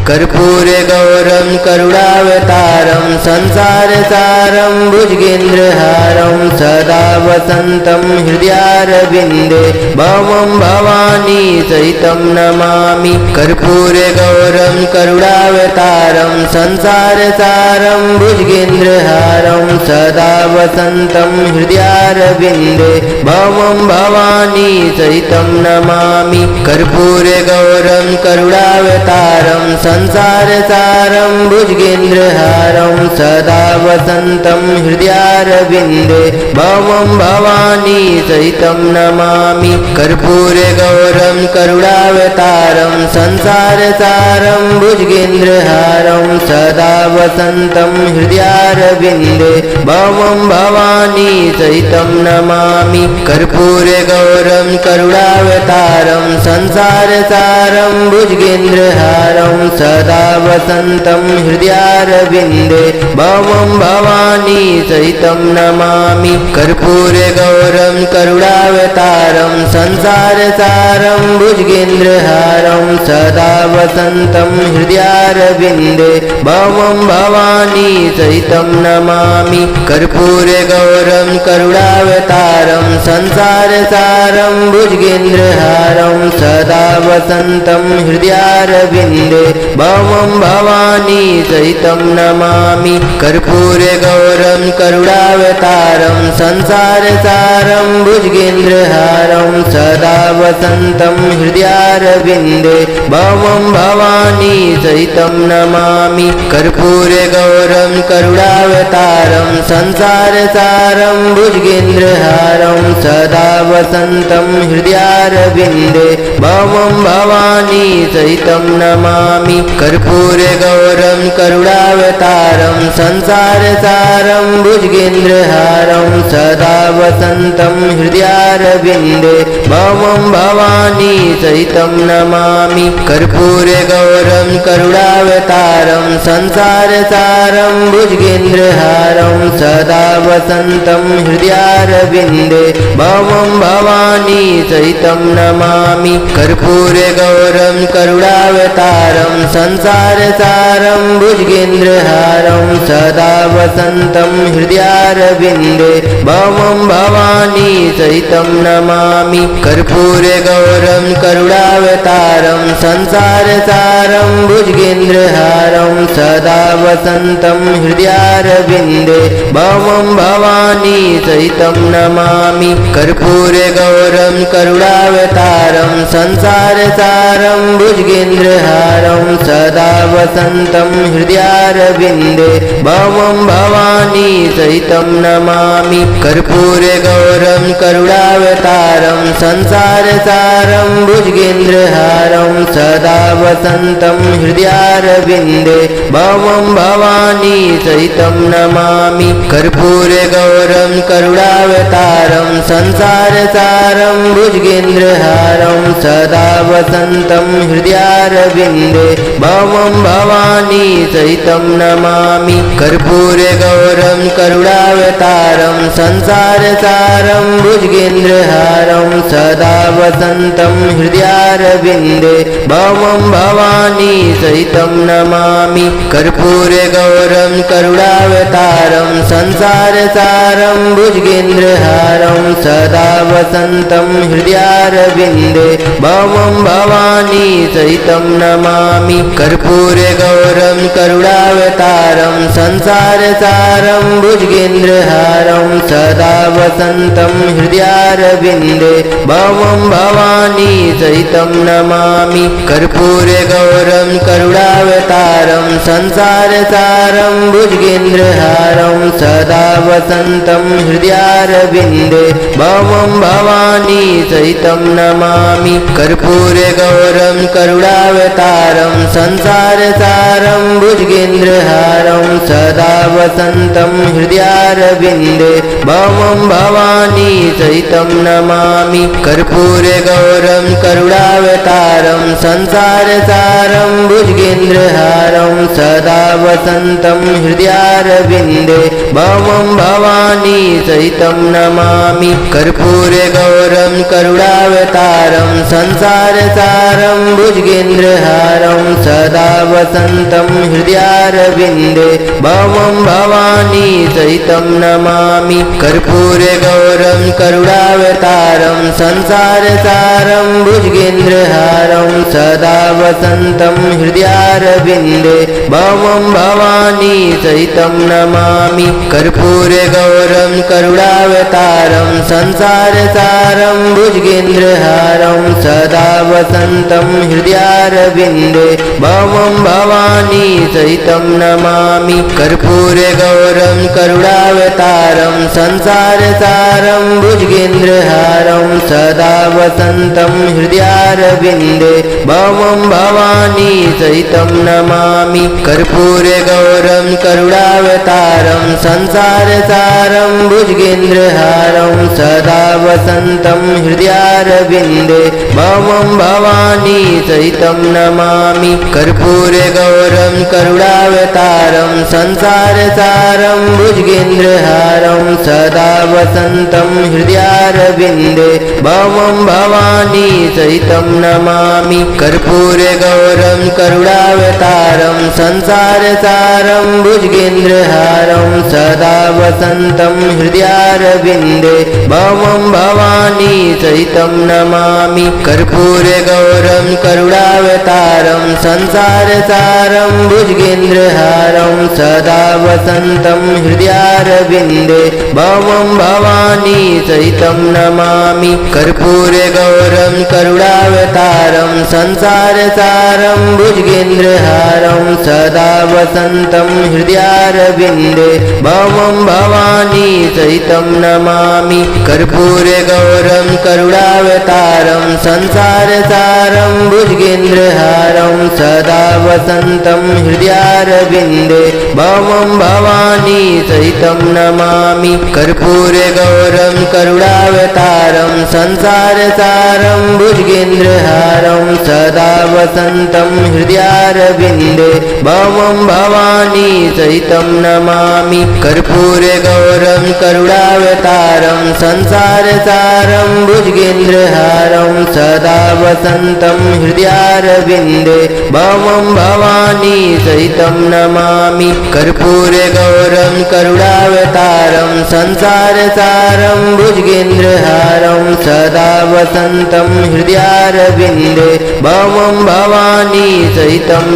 कर्पूरे गौरं करुणावतारं संसारसारं भुजगेन्द्रहारं सदा वसन्तं हृदयारविन्दे भवं भवानी सहितं नमामि। कर्पूरे गौरं करुणावतारं संसारसारं भुजगेन्द्रहारं सदा वसन्तं हृदयारविन्दे भवं भवानी सहितं नमामि। कर्पूरे गौरं करुणावतारं संसारसारं भुजगेन्द्रहारं सदा वसन्तं हृदयारविन्दे भवं भवानी सहितं नमामि। कर्पूरे गौरं करुणावतारं संसारसारं भुजगेन्द्रहारं सदा वसन्तं हृदयारविन्दे भवं भवानी सहितं नमामि। कर्पूरे गौरं करुणावतारं संसारसारं भुजगेन्द्रहारं सदा वसन्तं हृदयारविन्दे भवं भवानी सहितं नमामि। कर्पूरे गौरं करुणावतारं संसारसारं भुजगेन्द्रहारं सदा वसन्तं हृदयारविन्दे भवं भवानी सहितं नमामि। कर्पूरे गौरं करुणावतारं संसारसारं भुजगेन्द्रहारं सदा वसन्तं हृदयारविन्दे भवं भवानी सहितं नमामि। कर्पूरे गौरं करुणावतारं संसारसारं भुजगेन्द्रहारं सदा वसन्तं हृदयारविन्दे भवं भवानी सहितं नमामि। कर्पूरे गौरं करुणावतारं संसारसारं भुजगेन्द्रहारं सदा वसन्तं हृदयारविन्दे भवं भवानी सहितं नमामि। कर्पूरे गौरं करुणावतारं संसारसारं भुजगेन्द्रहारं सदा वसन्तं हृदयारविन्दे भवं भवानी सहितं नमामि। कर्पूरे गौरं करुणावतारं संसारसारं भुजगेन्द्रहारं सदा वसन्तं हृदयारविन्दे भवं भवानी सहितं नमामि। कर्पूरे गौरं करुणावतारं संसारसारं भुजगेन्द्रहारं सदा वसन्तं हृदयारविन्दे भवं भवानी सहितं नमामि। कर्पूरे गौरं करुणावतारं संसारसारं भुजगेन्द्रहारं सदा वसन्तं हृदयारविन्दे भवं भवानी सहितं नमामि। कर्पूरे गौरं करुणावतारं संसारसारं भुजगेन्द्रहारं सदा वसन्तं हृदयारविन्दे भवं भवानी सहितं नमामि। कर्पूरे गौरं करुणावतारं संसारसारं भुजगेन्द्रहारं सदा वसन्तं हृदयारविन्दे भवं भवानी सहितं नमामि। कर्पूरे गौरं करुणावतारं संसारसारं भुजगेन्द्रहारं सदा वसन्तं हृदयारविन्दे भवं भवानी सहितं नमामि। कर्पूरे गौरं करुणावतारं संसारसारं भुजगेन्द्रहारं सदा वसन्तं हृदयारविन्दे भवं भवानी सहितं नमामि। कर्पूरे गौरं करुणावतारं संसारसारं भुजगेन्द्रहारं सदा वसन्तं हृदयारविन्दे भवं भवानी सहितं नमामि। कर्पूरे गौरं करुणावतारं संसारसारं भुजगेन्द्रहारं सदा वसन्तं हृदयारविन्दे भवं भवानी सहितं नमामि। कर्पूरे गौरं करुणावतारं संसारसारं भुजगेन्द्रहारं सदा वसन्तं हृदयारविन्दे भवं भवानी सहितं नमामि। कर्पूरे गौरं करुणावतारं संसारसारं भुजगेन्द्रहारं सदा वसन्तं हृदयारविन्दे भवं भवानी सहितं नमामि। कर्पूरे गौरं करुणावतारं संसारसारं भुजगेन्द्रहारं सदा वसन्तं हृदयारविन्दे भवं भवानी सहितं नमामि। कर्पूरे गौरं करुणावतारं संसारसारं भुजगेन्द्रहारं सदा वसन्तं हृदयारविन्दे भवं भवानी सहितं नमामि कर्पूरे गौरं करुणावतारं संसारसारं भुजगेन्द्रहारं सदा वसन्तं हृदयारविन्दे भवं भवानी सहितं नमामि कर्पूरे गौरं करुणावतारं संसारसारं भुजगेन्द्रहारं सदा वसन्तं हृदयारविन्दे भवं भवानी सहितं नमामि कर्पूरे गौरं करुणावतारं संसारसारं भुजगेन्द्रहारं सदा वसन्तं हृदयारविन्दे भवं भवानी सहितं नमामि कर्पूरे गौरं करुणावतारं संसारसारं भुजगेन्द्रहारं सदा वसन्तं हृदयारविन्दे भवं भवानी सहितं नमामि कर्पूरे गौरं करुणावतारं संसारसारं भुजगेन्द्रहारं सदा वसन्तं हृदयारविन्दे भवं भवानी सहितं नमामि कर्पूरे गौरं करुणावतारं संसारसारं भुजगेन्द्रहारं सदा वसन्तं हृदयारविन्दे भवं भवानी सहितं नमामि कर्पूरे गौरं करुणावतारं संसारसारं भुजगेन्द्रहारं सदा वसन्तं हृदयारविन्दे भवं भवानी सहितं नमामि कर्पूरे गौरं करुणावतारं संसारसारं भुजगेन्द्रहारं सदा वसन्तं हृदयारविन्दे भवं भवानी सहितं नमामि कर्पूरे गौरं करुणावतारं संसारसारं भुजगेन्द्रहारं सदा वसन्तं हृदयारविन्दे भवं भवानी सहितं नमामि कर्पूरे गौरं करुणावतारं संसारसारं भुजगेन्द्रहारं सदा वसन्तं हृदयारविन्दे भवं भवानी सहितं नमामि कर्पूरे गौरं करुणावतारं संसारसारं भुजगेन्द्रहारं सदा वसन्तं हृदयारविन्दे भवं भवानी सहितं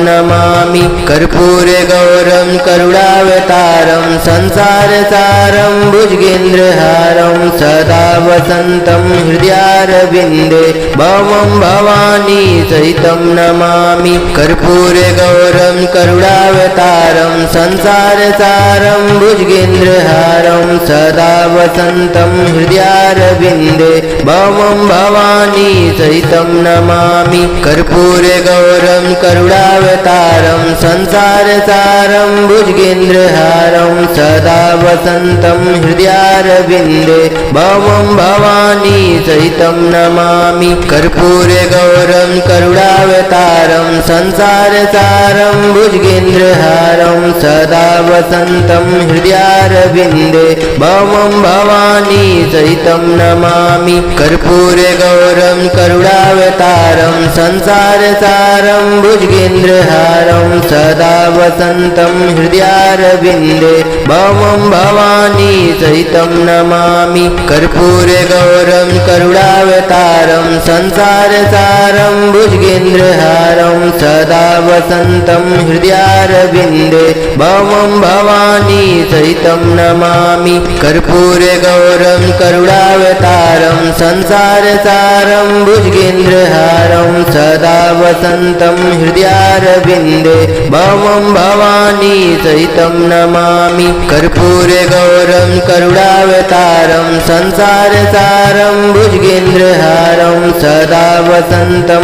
नमामि कर्पूरे गौरं करुणावतारं संसारसारं भुजगेन्द्रहारं सदा वसन्तं हृदयारविन्दे भवं भवानी सहितं नमामि कर्पूरे गौरं करुणावतारं संसारसारं भुजगेन्द्रहारं सदा वसन्तं हृदयारविन्दे भवं भवानी सहितं नमामि कर्पूरे गौरं करुणावतारं संसारसारं भुजगेन्द्रहारं सदा वसन्तं हृदयारविन्दे भवं भवानी सहितं नमामि कर्पूरे गौरं करुणावतारं संसारसारं भुजगेन्द्रहारं सदा वसन्तं हृदयारविन्दे भवं भवानी सहितं नमामि कर्पूरे गौरं करुणावतारं संसारसारं भुजगेन्द्रहारं सदा वसन्तं हृदयारविन्दे भवं भवानी सहितं नमामि कर्पूरे गौरं करुणावतारं संसारसारं भुजगेन्द्रहारं सदा वसन्तं हृदयारविन्दे भवं भवानी सहितं नमामि कर्पूरे गौरं करुणावतारं संसारसारं भुजगेन्द्रहारं सदा वसन्तं हृदयारविन्दे भवं भवानी सहितं नमामि कर्पूरे गौरं करुणावतारं संसारसारं भुजगेन्द्रहारं सदा वसन्तं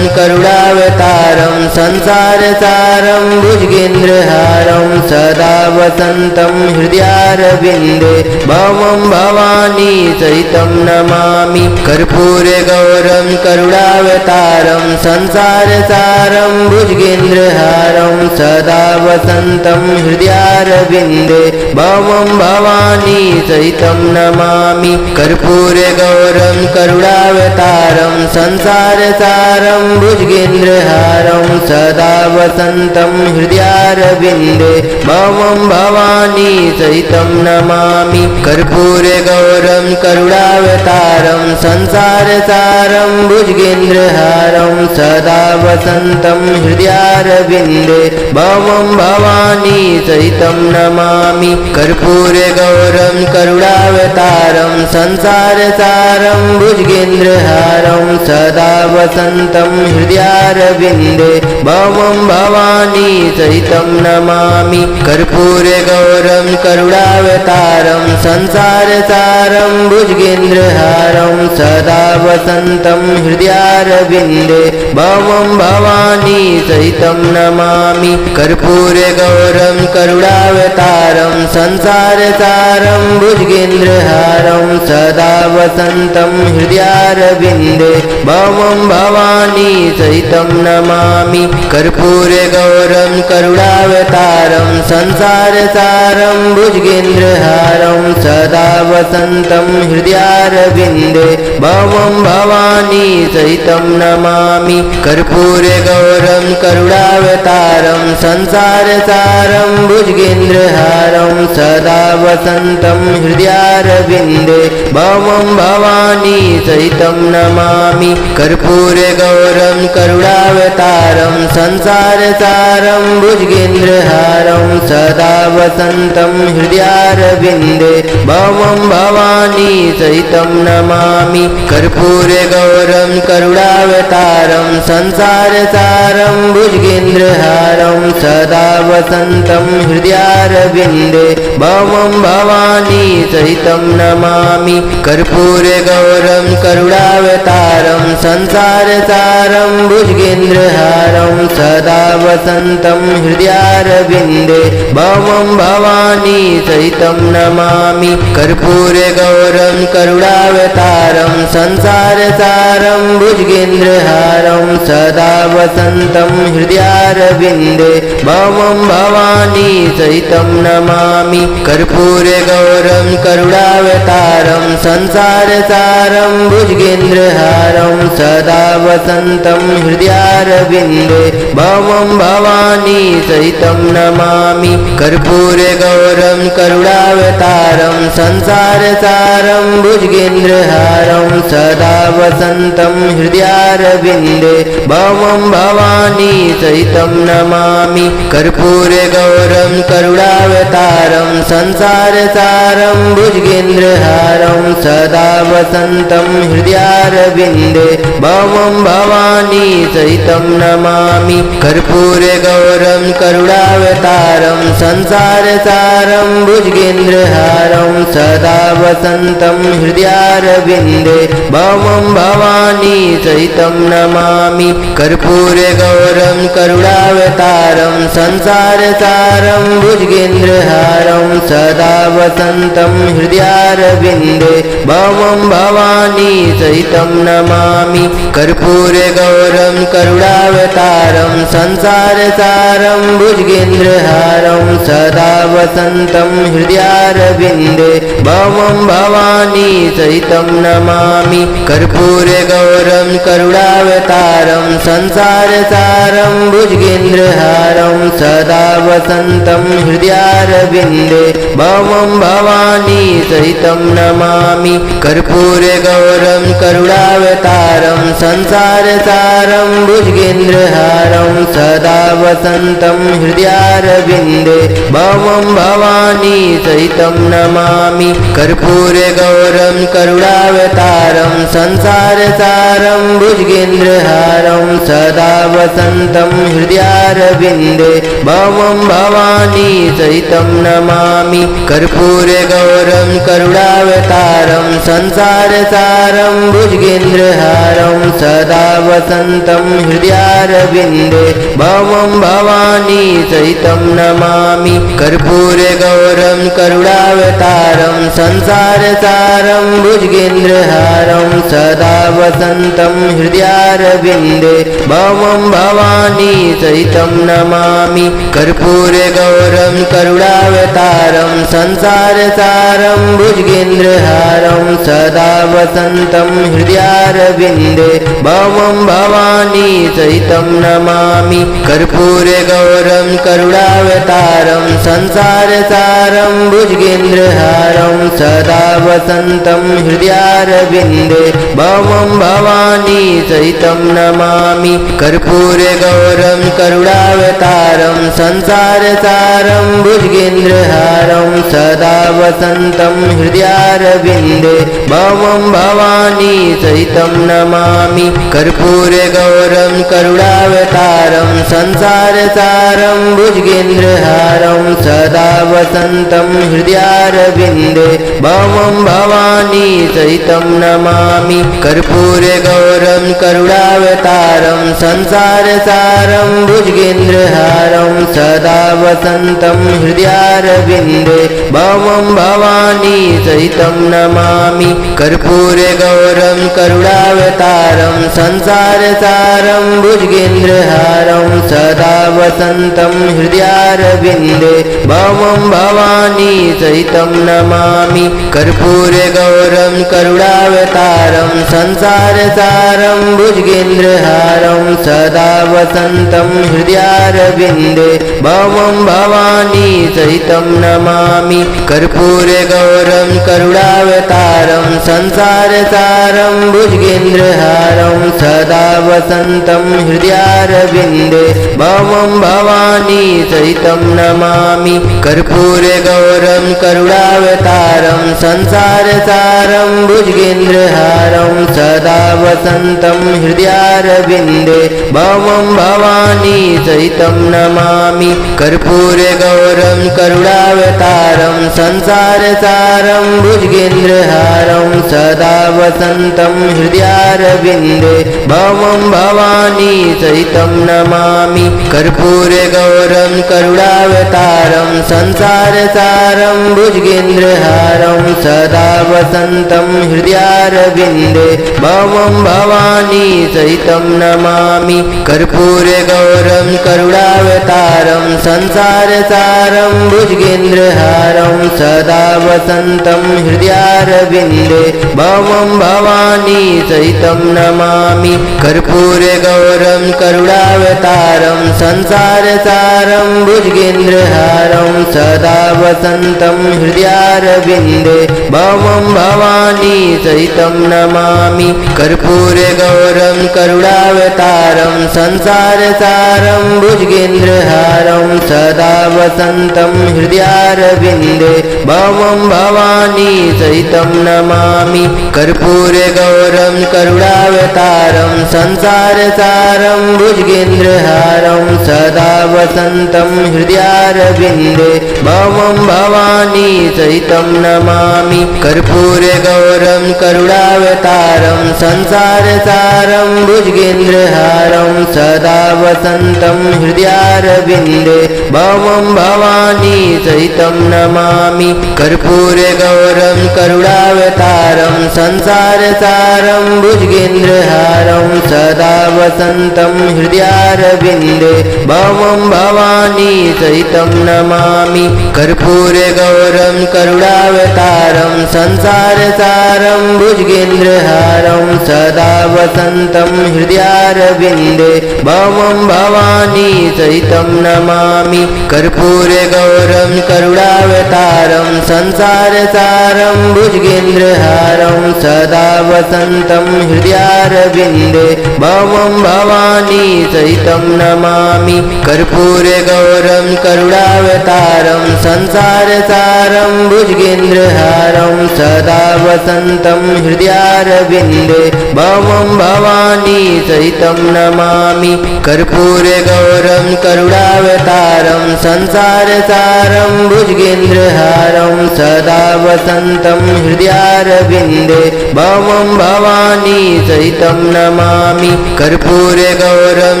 करुणावतारं संसारसारं भुजगेन्द्रहारं सदा वसन्तं हृदयारविन्दे भवं भवानी सहितं नमामि कर्पूरगौरं करुणावतारं संसारसारं भुजगेन्द्रहारं सदा वसन्तं हृदयारविन्दे भवं भवानी सहितं नमामि कर्पूरगौरं करुणावतारं संसारसारं भुजगेन्द्रहारं सदा वसन्तं हृदयारविन्दे भवं भवानी सहितं नमामि कर्पूरगौरं करुणावतारं संसारसारं भुजगेन्द्रहारं सदा वसन्तं हृदयारविन्दे भवं भवानी सहितं नमामि कर्पूरगौरं करुणावतारं संसारसारं भुजगेन्द्रहारं सदा वसन्तं हृदयारविन्दे भवं भवानी सहितं नमामि कर्पूरगौरं करुणावतारं संसारसारं भुजगेन्द्रहारं सदा वसन्तं हृदयारविन्दे भवं भवानी सहितं नमामि कर्पूरगौरं करुणावतारं संसारसारं भुजगेन्द्रहारं सदा वसन्तं हृदयारविन्दे भवं भवानी सहितं नमामि कर्पूरगौरं करुणावतारं संसारसारं भुजगेन्द्रहारं सदा वसन्तं हृदयारविन्दे भवं भवानी सहितं नमामि कर्पूरगौरं करुणावतारं संसारसारं भुजगेन्द्रहारं सदा वसन्तं हृदयारविन्दे भवं भवानी सहितं नमामि कर्पूरगौरं करुणावतारं संसारसारं भुजगेन्द्रहारं सदा वसन्तं हृदयारविन्दे भवं भवानी सहितं नमामि कर्पूरगौरं करुणावतारं संसारसारं भुजगेन्द्रहारं सदा वसन्तं हृदयारविन्दे भवं भवानी सहितं नमामि कर्पूरगौरं करुणावतारं संसारसारं भुजगेन्द्रहारं सदा वसन्तं हृदयारविन्दे भवं भवानी सहितं नमामि कर्पूरगौरं करुणावतारं संसारसारं भुजगेन्द्रहारं सदा वसन्तं हृदयारविन्दे भवं भवानी सहितं नमामि कर्पूरगौरं करुणावतारं संसारसारं भुजगेन्द्रहारं सदा वसन्तं हृदयारविन्दे भवं भवानी सहितं नमामि कर्पूरगौरं करुणावतारं संसारसारं भुजगेन्द्रहारं सदा वसन्तं हृदयारविन्दे भवं भवानी सहितं नमामि कर्पूरगौरं करुणावतारं संसारसारं भुजगेन्द्रहारं सदा वसन्तं हृदयारविन्दे भवं भवानी सहितं नमामि कर्पूरगौरं करुणावतारं संसारसारं भुजगेन्द्रहारं सदा वसन्तं हृदयारविन्दे भवं भवानी सहितं नमामि कर्पूरगौरं करुणावतारं संसारसारं भुजगेन्द्रहारं सदा वसन्तं हृदयारविन्दे भवं भवानी सहितं नमामि कर्पूरगौरं करुणावतारं संसारसारं भुजगेन्द्रहारं सदा वसन्तं हृदयारविन्दे भवं भवानी सहितं नमामि कर्पूरगौरं करुणावतारं संसारसारं भुजगेन्द्रहारं सदा वसन्तं हृदयारविन्दे भवं भवानी सहितं नमामि कर्पूरगौरं करुणावतारं संसारसारं भुजगेन्द्रहारं सदा वसन्तं हृदयारविन्दे भवं भवानी सहितं नमामि कर्पूरगौरं करुणावतारं संसारसारं भुजगेन्द्रहारं सदा वसन्तं हृदयारविन्दे भवं भवानी सहितं नमामि कर्पूरगौरं करुणावतारं संसारसारं भुजगेन्द्रहारं सदा वसन्तं हृदयारविन्दे भवं भवानी सहितं नमामि कर्पूरे गौरं करुणावतारं संसारसारं भुजगेन्द्रहारं सदा वसन्तं हृदयारविन्दे भवं भवानी सहितं नमामि कर्पूरे गौरं करुणावतारं संसारसारं भुजगेन्द्रहारं सदा वसन्तं हृदयारविन्दे भवं भवानी सहितं नमामि कर्पूरे गौरं करुणावतारं संसारसारं भुजगेन्द्रहारं सदा वसन्तं हृदयारविन्दे भवं भवानी सहितं नमामि कर्पूरे गौरं करुणावतारं संसारसारं भुजगेन्द्रहारं सदा वसन्तं हृदयारविन्दे भवं भवानी सहितं नमामि कर्पूरे गौरं करुणावतारं संसारसारं भुजगेन्द्रहारं सदा वसन्तं हृदयारविन्दे भवं भवानी सहितं नमामि कर्पूरे गौरं करुणावतारं संसारसारं भुजगेन्द्रहारं सदा वसन्तं हृदयारविन्दे भवं भवानी सहितं नमामि कर्पूरे गौरं करुणावतारं संसारसारं भुजगेन्द्रहारं सदा वसन्तं हृदयारविन्दे भवं भवानी सहितं नमामि कर्पूरे गौरं करुणावतारं संसारसारं भुजगेन्द्रहारं सदा वसन्तं हृदयारविन्दे भवं भवानी सहितं नमामि कर्पूरे गौरं करुणावतारं संसारसारं भुजगेन्द्रहारं सदा वसन्तं हृदयारविन्दे भवं भवानी सहितं नमामि कर्पूरे गौरं करुणावतारं संसारसारं भुजगेन्द्रहारं सदा वसन्तं हृदयारविन्दे भवं भवानी सहितं नमामि कर्पूरे गौरं करुणावतारं संसारसारं भुजगेन्द्रहारं सदा वसन्तं हृदयारविन्दे भवं भवानी सहितं नमामि कर्पूरे गौरं करुणावतारं संसारसारं भुजगेन्द्रहारं सदा वसन्तं हृदयारविन्दे भवं भवानी सहितं नमामि कर्पूरे गौरं करुणावतारं संसारसारं भुजगेन्द्रहारं सदा वसन्तं हृदयारविन्दे भवं भवानी सहितं नमामि कर्पूरे गौरं करुणावतारं संसारसारं भुजगेन्द्रहारं सदा वसन्तं हृदयारविन्दे भवं भवानी सहितं नमामि कर्पूरे गौरं करुणावतारं संसारसारं भुजगेन्द्रहारं सदा वसन्तं हृदयारविन्दे भवं भवानी सहितं नमामि कर्पूरे गौरं करुणावतारं संसारसारं भुजगेन्द्रहारं सदा वसन्तं हृदयारविन्दे भवं भवानी सहितं नमामि कर्पूरे गौरं करुणावतारं संसारसारं भुजगेन्द्रहारं सदा वसन्तं हृदयारविन्दे भवं भवानी सहितं नमामि कर्पूरे गौरं करुणावतारं संसारसारं भुजगेन्द्रहारं सदा वसन्तं हृदयारविन्दे भवं भवानी सहितं नमामि कर्पूरे गौरं करुणावतारं संसारसारं भुजगेन्द्रहारं सदा वसन्तं हृदयारविन्दे भवं भवानी सहितं नमामि कर्पूरे गौरं करुणावतारं संसारसारं भुजगेन्द्रहारं सदा वसन्तं हृदयारविन्दे भवं भवानी सहितं नमामि कर्पूरे गौरं करुणावतारं संसारसारं भुजगेन्द्रहारं सदा वसन्तं हृदयारविन्दे भवं भवानी सहितं नमामि कर्पूरे गौरं करुणावतारं संसारसारं भुजगेन्द्रहारं सदा वसन्तं हृदयारविन्दे भवं भवानी सहितं नमामि कर्पूरे गौरं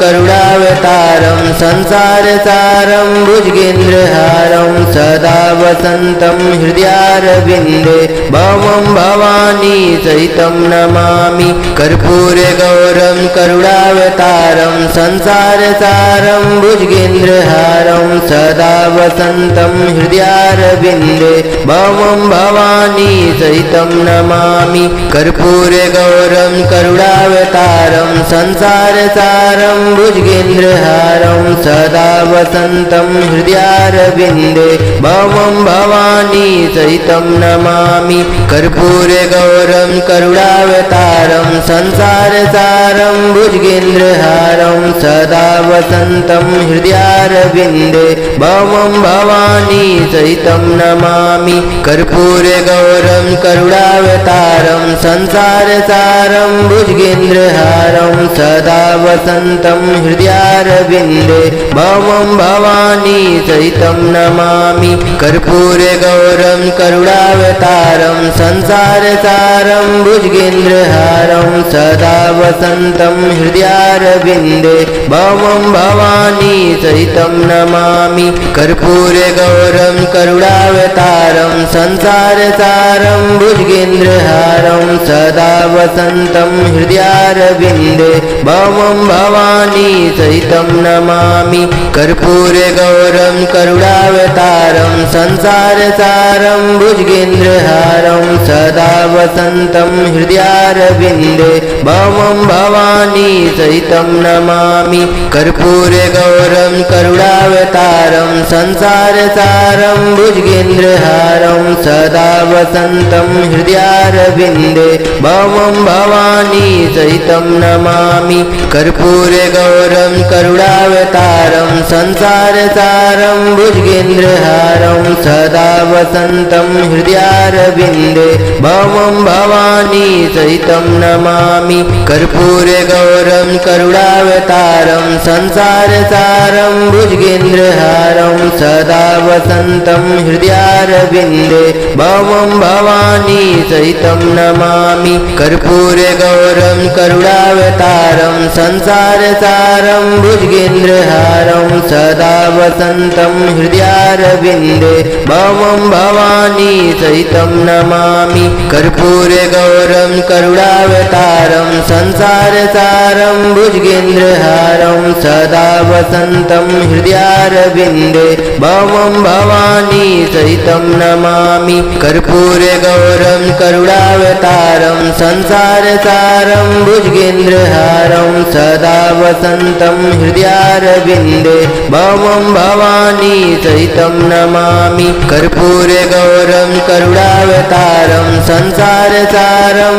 करुणावतारं संसारसारं भुजगेन्द्रहारं सदा वसन्तं हृदयारविन्दे भवं भवानी सहितं नमामि कर्पूरे गौरं करुणावतारं संसारसारं भुजगेन्द्रहारं सदा वसन्तं हृदयारविन्दे भवं भवानी सहितं नमामि कर्पूरे गौरं करुणावतारं संसारसारं भुजगेन्द्रहारं सदा वसन्तं हृदयारविन्दे भवं भवानी सहितं नमामि कर्पूरे गौरं करुणावतारं संसारसारं भुजगेन्द्रहारं सदा वसन्तं हृदयारविन्दे भवं भवानी सहितं नमामि कर्पूरे गौरं करुणावतारं संसारसारं भुजगेन्द्रहारं सदा वसन्तं हृदयारविन्दे भवं भवानी सहितं नमामि कर्पूरे गौरं करुणावतारं संसारसारं भुजगेन्द्रहारं सदा वसन्तं हृदयारविन्दे भवं भवानी सहितं नमामि कर्पूरे गौरं करुणावतारं संसारसारं भुजगेन्द्रहारं सदा वसन्तं हृदयारविन्दे भवं भवानी सहितं नमामि कर्पूरे गौरं करुणावतारं संसारसारं भुजगेन्द्रहारं सदा वसन्तं हृदयारविन्दे भवं भवानी सहितं नमामि कर्पूरे गौरं करुणावतारं संसारसारं भुजगेन्द्रहारं सदा वसन्तं हृदयारविन्दे भवं भवानी सहितं नमामि कर्पूरे गौरं करुणावतारं संसारसारं भुजगेन्द्रहारं सदा वसन्तं हृदयारविन्दे भवं भवानी सहितं नमामि कर्पूरे गौरं करुणावतारं संसारसारं भुजगेन्द्रहारं सदा वसन्तं हृदयारविन्दे भवं भवानी सहितं नमामि कर्पूरे गौरं करुणावतारं संसारसारं भुजगेन्द्रहारं सदा वसन्तं हृदयारविन्दे भवं भवानी सहितं नमामि कर्पूरे गौरं करुणावतारं संसारसारं भुजगेन्द्रहारं सदा वसन्तं हृदयारविन्दे भवं भवानी सहितं नमामि कर्पूरे गौरं करुणावतारं संसारसारं भुजगेन्द्रहारं सदा वसन्तं हृदयारविन्दे भवं भवानी सहितं नमामि कर्पूरे गौरं करुणावतारं संसारसारं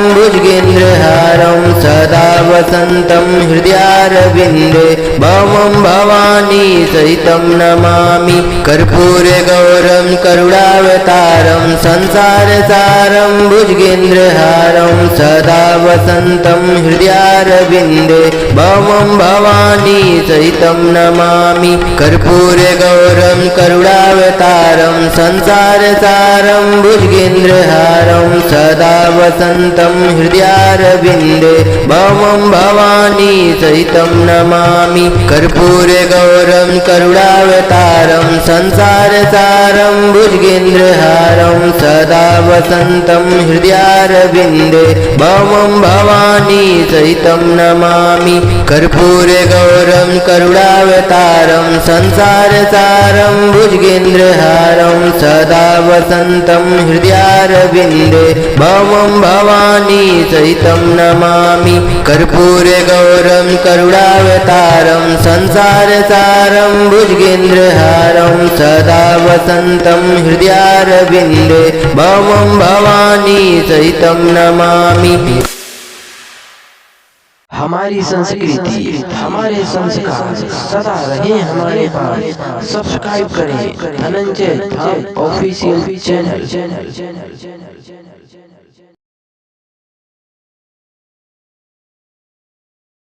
भुजगेन्द्रहारं सदा वसन्तं हृदयारविन्दे भवं भवानी सहितं नमामि कर्पूरे गौरं करुणावतारं संसारसारं भुजगेन्द्रहारं सदा वसन्तं हृदयारविन्दे भवं भवानी सहितं नमामि कर्पूरे गौरं करुणावतारं संसारसारं भुजगेन्द्रहारं सदा वसन्तं हृदयारविन्दे भवं भवानी सहितं नमामि कर्पूरे गौरं करुणावतारं संसारसारं भुजगेन्द्रहारं सदा वसन्तं हृदयारविन्दे भवं भवानी सहितं नमामि कर्पूरे गौरं करुणावतारं संसारसारं भुजगेन्द्रहारं सदा वसन्तं हृदयारविन्दे भवं भवानी सहितं नमामि कर्पूरे गौरं करुणावतारं संसारसारं भुजगेन्द्रहारं सदा वसन्तं हृदयारविन्दे भवं भवानी सहितं नमामि। हमारी संस्कृति हमारे संस्कार सदा रहे हमारे पास। सब्सक्राइब करें धनंजय धाम ऑफिशियल चैनल।